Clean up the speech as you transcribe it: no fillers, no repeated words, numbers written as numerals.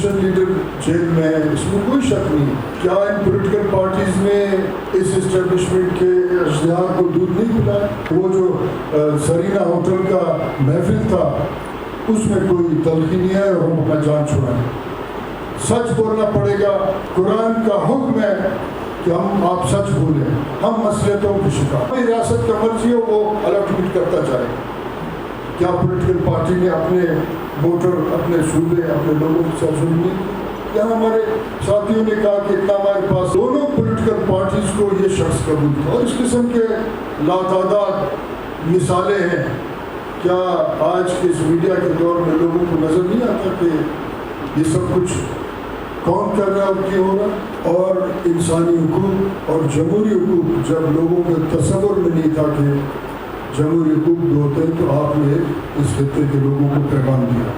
Opposition leader jail میں ہے، اس میں کوئی شک نہیں. کیا ان پولیٹیکل پارٹیز نے اس اسٹیبلشمنٹ کے اشتہار کو دودھ نہیں پلایا؟ وہ جو سرینا ہوٹل کا محفل تھا اس میں کوئی تلخی نہیں ہے اور ہم اپنا جان چھڑائیں. سچ بولنا پڑے گا. قرآن کا حکم ہے کہ آپ سچ بولیں. ہم مصلحتوں کی شکار. ریاست کا مرضی ہو وہ الاٹمنٹ کرتا جائے. کیا پولیٹیکل پارٹی نے اپنے ووٹر، اپنے صوبے، اپنے لوگوں کے ساتھ ظلم نہیں؟ کیا ہمارے ساتھیوں نے کہا کہ اتنا ہمارے پاس دونوں پولیٹیکل پارٹیز کو یہ شخص قبول تھا. اور اس قسم کے لاتعداد مثالیں ہیں. کیا آج کے اس میڈیا کے دور میں لوگوں کو نظر نہیں آتا کہ یہ سب کچھ کون کر رہا ہے اور کیوں ہو رہا؟ اور انسانی حقوق اور جمہوری حقوق جب لوگوں کے تصور میں نہیں تھا کہ جمہوری حقوق جو ہوتے ہیں، تو آپ نے اس خطے کے لوگوں کو پیغام دیا.